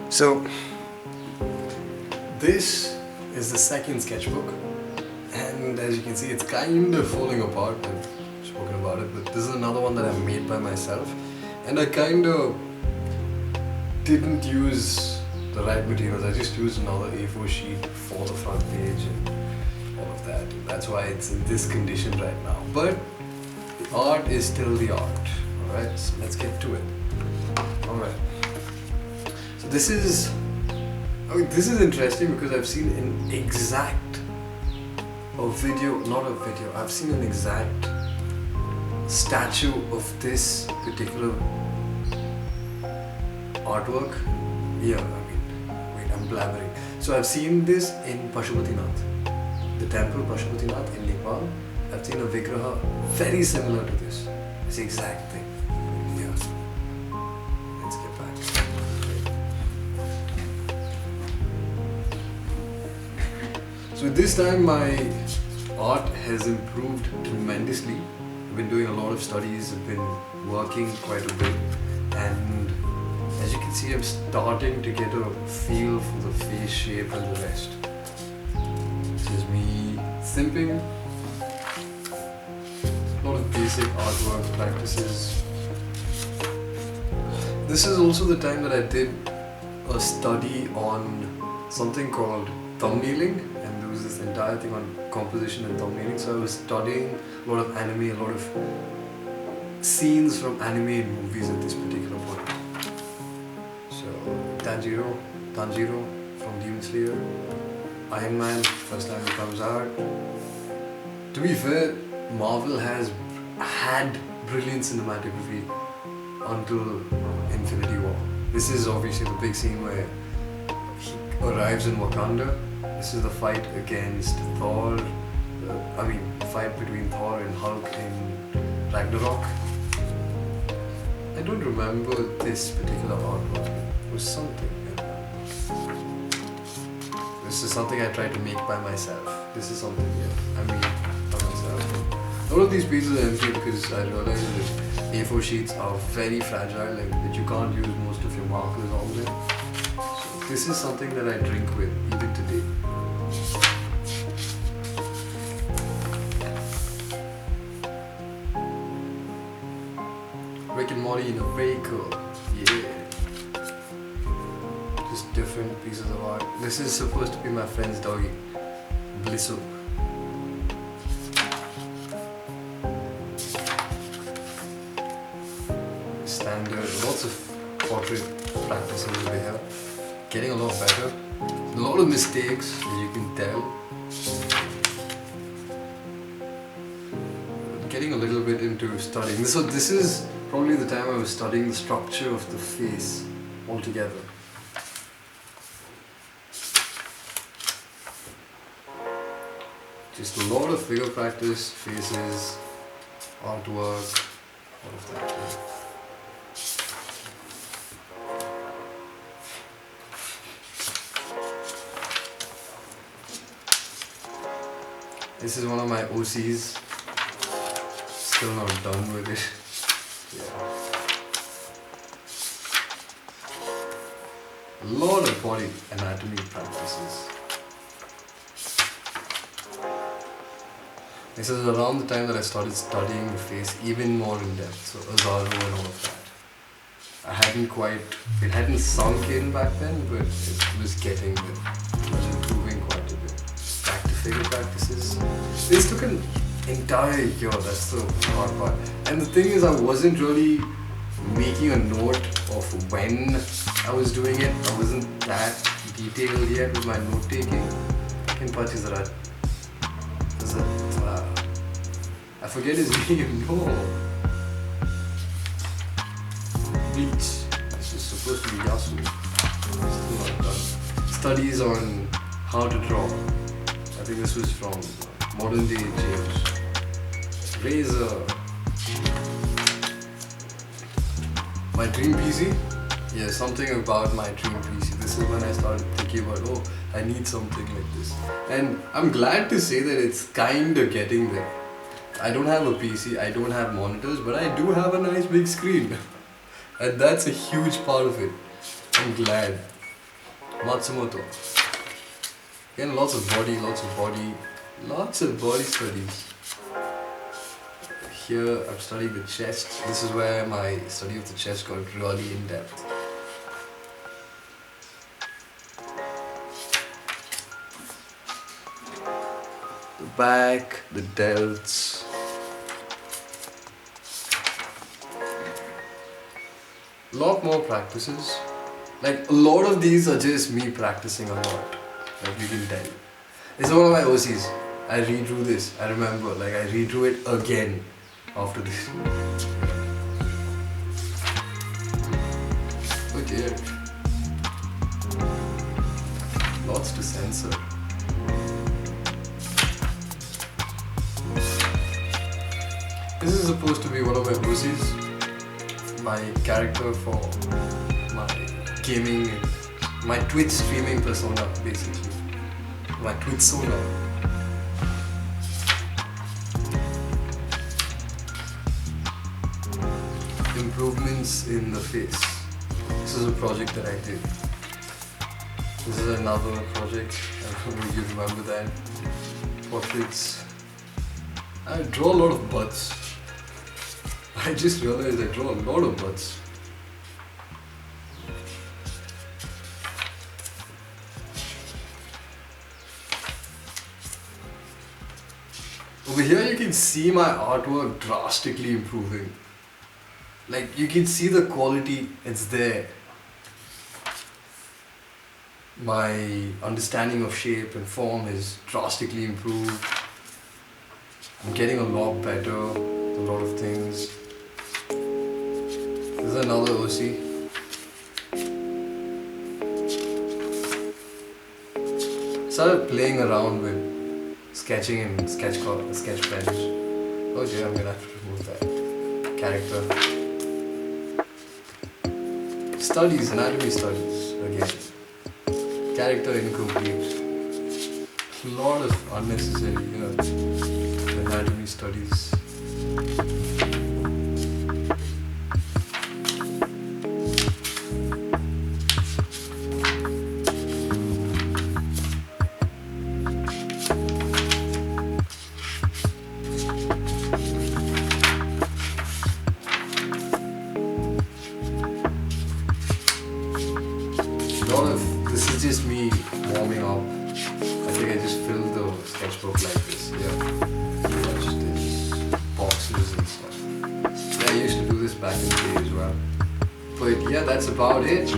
So this is the second sketchbook, and as you can see it's kind of falling apart. I've spoken about it, but this is another one that I made by myself, and I kind of didn't use the right materials. I just used another A4 sheet for the front page and all of that. That's why it's in this condition right now, but the art is still the art. Alright, so let's get to it. Alright, so this is interesting because I've seen an exact I've seen an exact statue of this particular artwork. Wait, I'm blabbering. So I've seen this in Pashupatinath, the temple Pashupatinath in Nepal. I've seen a Vigraha very similar to this. It's the exact thing. Yeah. Let's get back. So this time my art has improved tremendously. I've been doing a lot of studies, I've been working quite a bit, and as you can see I'm starting to get a feel for the face shape and the rest. This is me simping. A lot of basic artwork practices. This is also the time that I did a study on something called thumbnailing, and there was this entire thing on composition and thumbnailing. So I was studying a lot of anime, a lot of scenes from animated movies at this particular point. So Tanjiro from Demon Slayer, Iron Man, first time it comes out. To be fair, Marvel has had brilliant cinematography until Infinity War. This is obviously the big scene where he arrives in Wakanda. This is the fight against Thor, the fight between Thor and Hulk in Ragnarok. I don't remember this particular artwork. It was something. This is something I tried to make by myself. This is something I made by myself. All of these pieces are empty because I realized that A4 sheets are very fragile, that you can't use most of your markers on them. So this is something that I drink with even today. Rick and Morty in a vehicle. Yeah. Just different pieces of art. This is supposed to be my friend's doggy, Blissu. Standard, lots of portrait practices over here. Getting a lot better. A lot of mistakes, as you can tell. Getting a little bit into studying. So this is probably the time I was studying the structure of the face altogether. Just a lot of figure practice, faces, artwork, all of that. This is one of my OCs. Still not done with it. Yeah. A lot of body anatomy practices. This is around the time that I started studying the face even more in depth. So Azaro and all of that. It hadn't sunk in back then, but it was getting there. It was improving quite a bit. Back to figure practices. This took an entire year, that's the hard part. And the thing is, I wasn't really making a note of when I was doing it. I wasn't that detailed yet with my note taking. I forget his name, no. Bleach. This is supposed to be Yasu. Still not done. Studies on how to draw. I think this was from modern day James. Razor. My dream PC? Yeah, something about my dream PC. This is when I started thinking about, I need something like this. And I'm glad to say that it's kinda getting there. I don't have a PC, I don't have monitors, but I do have a nice big screen. And that's a huge part of it. I'm glad. Matsumoto. Again, lots of body studies. Here I'm studying the chest. This is where my study of the chest got really in depth. The back, the delts. A lot more practices. Like a lot of these are just me practicing a lot. Like you can tell. This is one of my OCs. I redrew this. I remember. Like I redrew it again after this. Oh dear. Lots to censor. This is supposed to be one of my OCs. My character for my gaming, my Twitch streaming persona basically. My Twitchsona. Improvements in the face. This is a project that I did. This is another project. I don't know if you remember that. Portraits. I draw a lot of butts. I just realized I draw a lot of butts. Over here you can see my artwork drastically improving. Like you can see the quality, it's there. My understanding of shape and form is drastically improved. I'm getting a lot better, a lot of things. This is another OC. Started playing around with sketching and sketch pens. Oh dear, I'm gonna have to remove that. Character. Studies, anatomy studies again. Character incomplete. A lot of unnecessary, anatomy studies. This is just me warming up. I think I just filled the sketchbook like this. Yeah. Just these boxes and stuff. Yeah, I used to do this back in the day as well. But yeah, that's about it.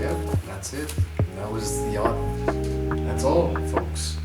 Yeah, that's it. That was the art. That's all, folks.